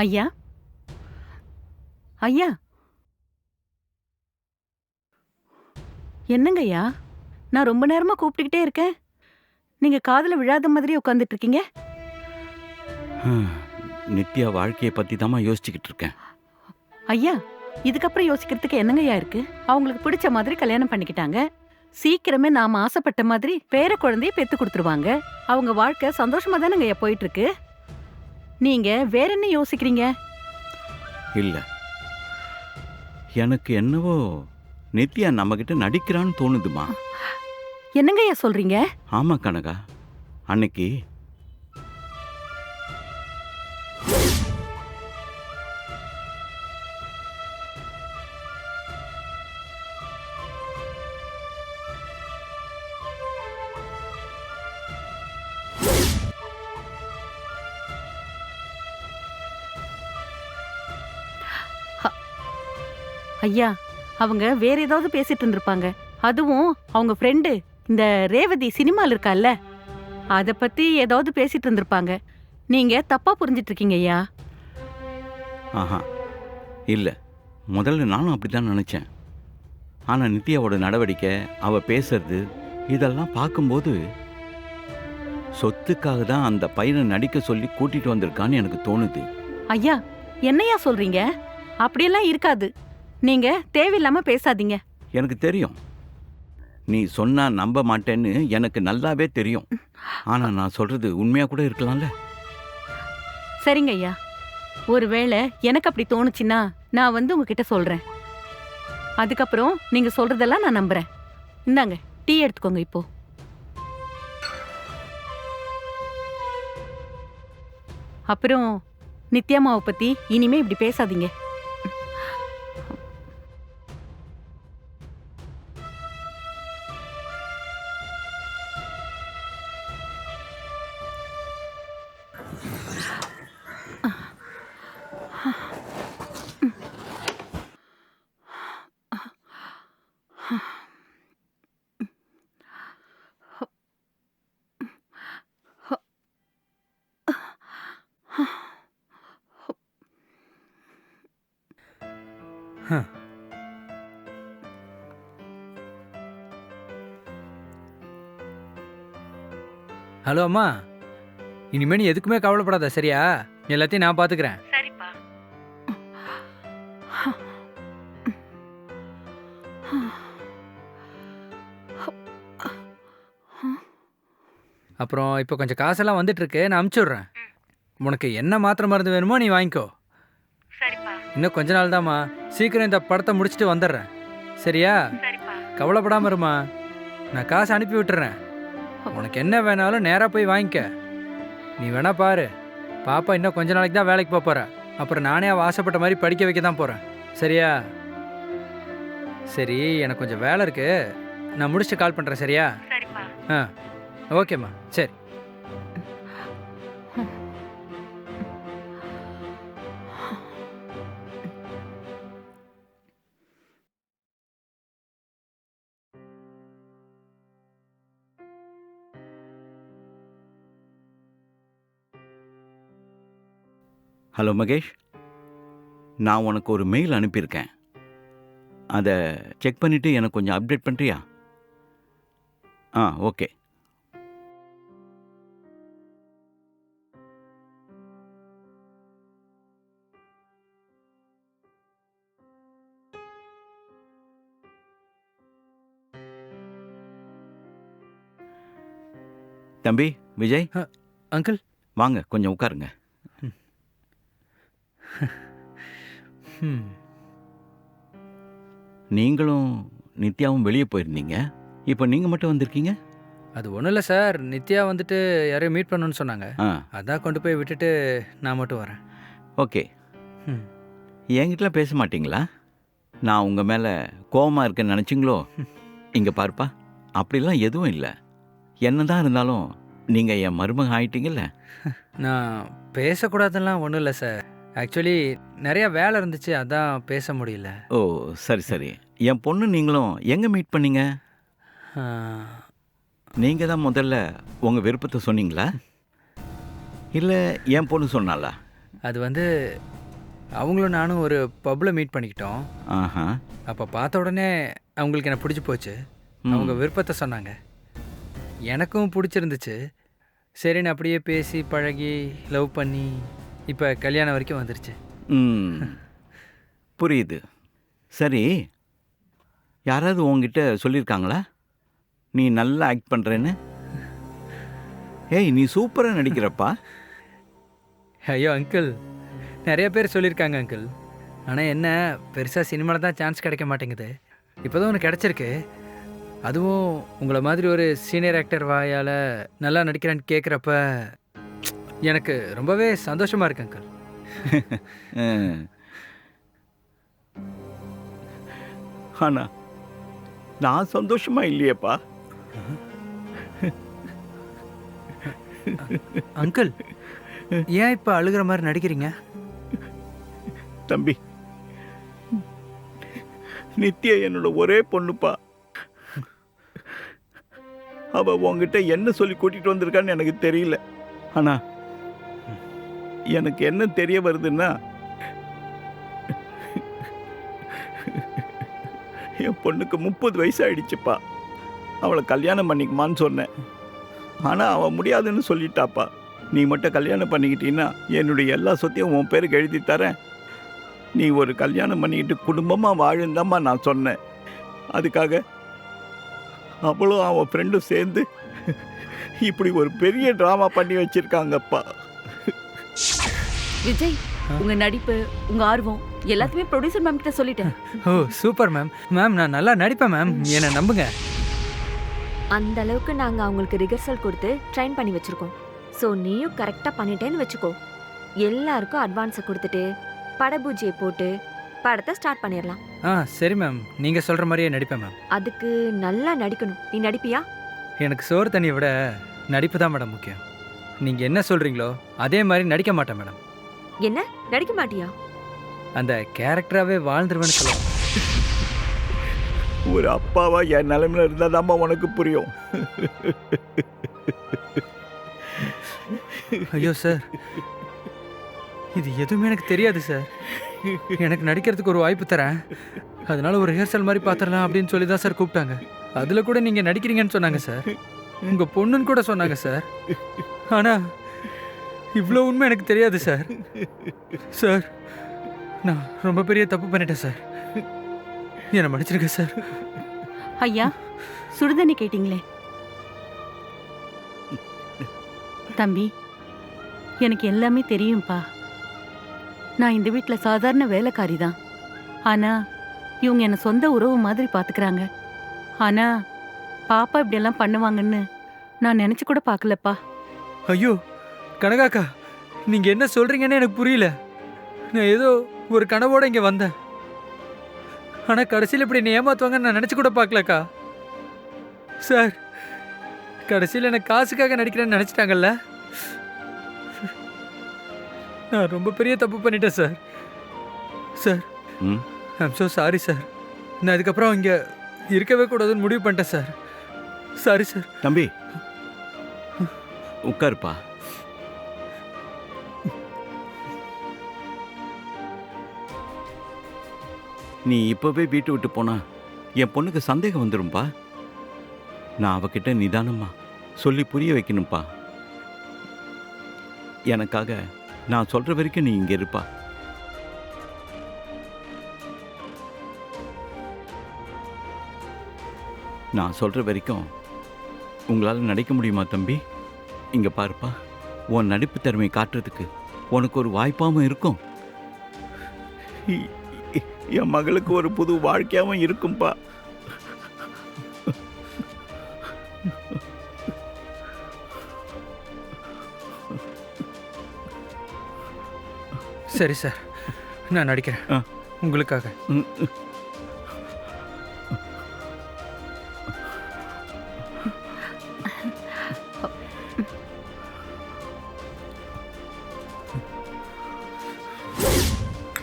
ஐயா ஐயா என்னங்கய்யா? நான் ரொம்ப நேரமா கூப்பிட்டுக்கிட்டே இருக்கேன். நீங்க காதுல விழாத மாதிரி உட்காந்துட்டு இருக்கீங்க. நித்யா வாழ்க்கையை பற்றி தாம்மா யோசிச்சுக்கிட்டு இருக்கேன். ஐயா, இதுக்கப்புறம் யோசிக்கிறதுக்கு என்னங்கய்யா இருக்கு? அவங்களுக்கு பிடிச்ச மாதிரி கல்யாணம் பண்ணிக்கிட்டாங்க. சீக்கிரமே நாம ஆசைப்பட்ட மாதிரி பேர குழந்தைய பெத்து கொடுத்துருவாங்க. அவங்க வாழ்க்கை சந்தோஷமா தானங்கய்யா போயிட்டு இருக்கு. நீங்க வேற என்ன யோசிக்கிறீங்க? இல்லை, எனக்கு என்னவோ நித்யா நம்மக்கிட்ட நடிக்கிறான்னு தோணுதுமா. என்னங்கய்யா சொல்றீங்க? ஆமாம் கனகா, அன்னைக்கு ஐயா, அவங்க வேற ஏதாவது பேசிட்டு இருந்திருப்பாங்க. அதுவும் அவங்க ஃப்ரெண்டு இந்த ரேவதி சினிமால இருக்கால்ல, அத பத்தி ஏதாவது பேசிட்டு இருந்திருப்பாங்க. நீங்க தப்பா புரிஞ்சிட்டு இருக்கீங்க ஐயா. ஆஹா இல்லை, முதல்ல நானும் அப்படி தான் நினச்சேன். ஆனால் நித்யாவோட நடவடிக்கை, அவள் பேசுறது, இதெல்லாம் பார்க்கும்போது சொத்துக்காக தான் அந்த பையனை நடிக்க சொல்லி கூட்டிகிட்டு வந்திருக்கான்னு எனக்கு தோணுது. ஐயா, என்னையா சொல்றீங்க? அப்படியெல்லாம் இருக்காது. நீங்க தேவையில்லாம பேசாதீங்க. எனக்கு தெரியும், நீ சொன்னா நம்ப மாட்டேன்னு எனக்கு நல்லாவே தெரியும். ஆனால் நான் சொல்றது உண்மையாக கூட இருக்கலாம்ல. சரிங்க ஐயா, ஒருவேளை எனக்கு அப்படி தோணுச்சுன்னா நான் வந்து உங்ககிட்ட சொல்றேன். அதுக்கப்புறம் நீங்க சொல்றதெல்லாம் நான் நம்புறேன். இந்தாங்க, டீ எடுத்துக்கோங்க. இப்போ அப்புறம் நித்யாமாவை பத்தி இனிமே இப்படி பேசாதீங்க. ஹலோ அம்மா, இனிமே நீ எதுக்குமே கவலைப்படாத, சரியா? எல்லாத்தையும் நான் பார்த்துக்கிறேன். சரிப்பா. அப்புறம் இப்போ கொஞ்சம் காசெல்லாம் வந்துட்டு இருக்கு, நான் அனுப்பிச்சி விட்றேன். உனக்கு என்ன மாத்திரை மருந்து வேணுமோ நீ வாங்கிக்கோ. சரிப்பா. இன்னும் கொஞ்ச நாள் தாம்மா, சீக்கிரம் இந்த படத்தை முடிச்சுட்டு வந்துடுறேன், சரியா? சரிப்பா. கவலைப்படாம இருமா, நான் காசு அனுப்பி விட்டுறேன். உனக்கு என்ன வேணாலும் நேராக போய் வாங்கிக்க. நீ வேணா பாரு, பாப்பா இன்னும் கொஞ்ச நாளைக்கு தான் வேலைக்கு போக போகிறேன். அப்புறம் நானே அவள் ஆசைப்பட்ட மாதிரி படிக்க வைக்க தான் போகிறேன், சரியா? சரி, எனக்கு கொஞ்சம் வேலை இருக்கு, நான் முடிச்சுட்டு கால் பண்ணுறேன், சரியா? சரிப்பா. ஆ, ஓகேம்மா, சரி. ஹலோ மகேஷ், நான் உனக்கு ஒரு மெயில் அனுப்பியிருக்கேன். அதை செக் பண்ணிவிட்டு எனக்கு கொஞ்சம் அப்டேட் பண்ணுறியா? ஓகே. தம்பி விஜய், அங்கிள் வாங்க கொஞ்சம் உட்காருங்க. நீங்களும் நித்யாவும் வெளியே போயிருந்தீங்க, இப்போ நீங்கள் மட்டும் வந்திருக்கீங்க? அது ஒன்றும் இல்லை சார், நித்யா வந்துட்டு யாரையும் மீட் பண்ணணும்னு சொன்னாங்க, அதான் கொண்டு போய் விட்டுட்டு நான் மட்டும் வரேன். ஓகே. என்கிட்டலாம் பேச மாட்டிங்களா? நான் உங்கள் மேலே கோபமாக இருக்கேன்னு நினச்சிங்களோ? இங்கே பாருப்பா, அப்படிலாம் எதுவும் இல்லை. என்ன தான் இருந்தாலும் நீங்கள் என் மருமக ஆயிட்டீங்கல்ல. நான் பேசக்கூடாதுலாம் ஒன்றும் இல்லை சார், ஆக்சுவலி நிறையா வேலை இருந்துச்சு, அதான் பேச முடியல. ஓ சரி சரி. என் பொண்ணு நீங்களும் எங்கே மீட் பண்ணீங்க? நீங்கள் தான் முதல்ல உங்கள் விருப்பத்தை சொன்னீங்களா, இல்லை என் பொண்ணு சொன்னாலா? அது வந்து அவங்களும் நானும் ஒரு பப்பில் மீட் பண்ணிக்கிட்டோம். ஆஹா. அப்போ பார்த்த உடனே அவங்களுக்கு என்ன பிடிச்சி போச்சு. அவங்க விருப்பத்தை சொன்னாங்க, எனக்கும் பிடிச்சிருந்துச்சு. சரின்னு அப்படியே பேசி பழகி லவ் பண்ணி இப்போ கல்யாணம் வரைக்கும் வந்துருச்சு. புரியுது. சரி, யாராவது உங்ககிட்ட சொல்லியிருக்காங்களா நீ நல்லா ஆக்ட் பண்ணுறேன்னு? ஏய், நீ சூப்பராக நடிக்கிறப்பா. ஐயோ அங்கிள், நிறைய பேர் சொல்லியிருக்காங்க அங்கிள். ஆனால் என்ன பெருசாக சினிமாவில் தான் சான்ஸ் கிடைக்க மாட்டேங்குது. இப்போ தான் ஒன்று கிடச்சிருக்கு. அதுவும் உங்களை மாதிரி ஒரு சீனியர் ஆக்டர் வாயால் நல்லா நடிக்கிறேன்னு கேட்குறப்ப எனக்கு ரொம்பவே சந்தோஷமாக இருக்கு அங்கிள். ஆனா நான் சந்தோஷமா இல்லையேப்பா. அங்கிள், ஏன் இப்போ அழுகிற மாதிரி நடிக்கிறீங்க? தம்பி, நித்யா என்னோட ஒரே பொண்ணுப்பா. அவ உங்ககிட்ட என்ன சொல்லி கூட்டிட்டு வந்திருக்கான்னு எனக்கு தெரியல. ஆனா எனக்கு என்ன தெரிய வருதுன்னா, என் பொண்ணுக்கு 30 வயசு ஆயிடுச்சுப்பா. அவளை கல்யாணம் பண்ணிக்குமான்னு சொன்னேன். ஆனால் அவள் முடியாதுன்னு சொல்லிட்டாப்பா. நீ மட்டும் கல்யாணம் பண்ணிக்கிட்டீன்னா என்னுடைய எல்லா சொத்தையும் உன் பேருக்கு எழுதி தரேன். நீ ஒரு கல்யாணம் பண்ணிக்கிட்டு குடும்பமாக வாழுந்தாம்மா நான் சொன்னேன். அதுக்காக அவளும் அவன் ஃப்ரெண்டும் சேர்ந்து இப்படி ஒரு பெரிய ட்ராமா பண்ணி வச்சிருக்காங்கப்பா. விஜய், உங்க நடிப்பு, உங்க ஆர்வம் எல்லாத்தையுமே ப்ரொடியூசர் மேம் கிட்ட சொல்லிட்டேன். ஓ சூப்பர் மேம். மேம் நான் நல்லா நடிப்பேன் மேம், என்னை நம்புங்க. அந்த அளவுக்கு நாங்க அவங்களுக்கு ரிஹர்சல் கொடுத்து ட்ரெயின் பண்ணி வச்சிருக்கோம். ஸோ நீயும் கரெக்டா பண்ணிட்டேன்னு வச்சுக்கோ. எல்லாருக்கும் அட்வான்ஸை கொடுத்துட்டு படபூஜையை போட்டு படத்தை ஸ்டார்ட் பண்ணிடலாம். சரி மேம், நீங்கள் சொல்கிற மாதிரியே நடிப்பேன் மேம். அதுக்கு நல்லா நடிக்கணும். நீ நடிப்பியா? எனக்கு சோறு தண்ணியை விட நடிப்பு தான் மேடம் முக்கியம். நீங்கள் என்ன சொல்கிறீங்களோ அதே மாதிரி நடிக்க மாட்டேன் மேடம். என்ன நடிக்க மாட்டியா? அந்த கேரக்டராகவே வாழ்ந்துருவேன்னு சொல்லுவோம். ஒரு அப்பாவா என் நிலைமையில இருந்தாதாம்மா உனக்கு புரியும். ஐயோ சார், இது எதுவுமே எனக்கு தெரியாது சார். எனக்கு நடிக்கிறதுக்கு ஒரு வாய்ப்பு தரேன், அதனால ஒரு ரிஹர்சல் மாதிரி பார்த்துடலாம் அப்படின்னு சொல்லி தான் சார் கூப்பிட்டாங்க. அதில் கூட நீங்கள் நடிக்கிறீங்கன்னு சொன்னாங்க சார். உங்கள் பொண்ணுன்னு கூட சொன்னாங்க சார். ஆனால் இவ்வளோ உண்மை எனக்கு தெரியாது சார். சார், நான் ரொம்ப பெரிய தப்பு பண்ணிட்டேன் சார். என்னை மன்னிச்சிருங்க சார். ஐயா, சுடுதண்ணி கேட்டீங்களே. தம்பி, எனக்கு எல்லாமே தெரியும்பா. நான் இந்த வீட்டில் சாதாரண வேலைக்காரி தான். ஆனா இவங்க என்னை சொந்த உறவு மாதிரி பார்த்துக்கிறாங்க. ஆனா பாப்பா இப்படியெல்லாம் பண்ணுவாங்கன்னு நான் நினச்சி கூட பார்க்கலப்பா. ஐயோ கனகாக்கா, நீங்கள் என்ன சொல்கிறீங்கன்னு எனக்கு புரியல. நான் ஏதோ ஒரு கனவோட இங்கே வந்தேன். ஆனால் கடைசியில் இப்படி என்னை ஏமாத்துவாங்கன்னு நான் நினச்சி கூட பார்க்கலக்கா. சார், கடைசியில் எனக்கு காசுக்காக நடிக்கிறேன்னு நினச்சிட்டாங்கல்ல. நான் ரொம்ப பெரிய தப்பு பண்ணிட்டேன் sir. Sir, I'm so sorry sir. நான் இதுக்கப்புறம் இங்கே இருக்கவே கூடாதுன்னு முடிவு பண்ணிட்டேன் சார். Sorry sir. தம்பி, உட்காருப்பா. நீ இப்போவே வீட்டு விட்டு போனா என் பொண்ணுக்கு சந்தேகம் வந்துடும்பா. நான் அவகிட்ட நிதானமா சொல்லி புரிய வைக்கணும்ப்பா. எனக்காக நான் சொல்ற வரைக்கும் நீ இங்க இருப்பா. நான் சொல்ற வரைக்கும் உங்களால் நடிக்க முடியுமா தம்பி? இங்க பாருப்பா, உன் நடிப்பு திறமை காட்டுறதுக்கு உனக்கு ஒரு வாய்ப்பாகவும் இருக்கும். என் மகளுக்கு ஒரு புது வாழ்க்கையாகவும் இருக்கும்பா. சரி சார், நான் நடிக்கிறேன் உங்களுக்காக.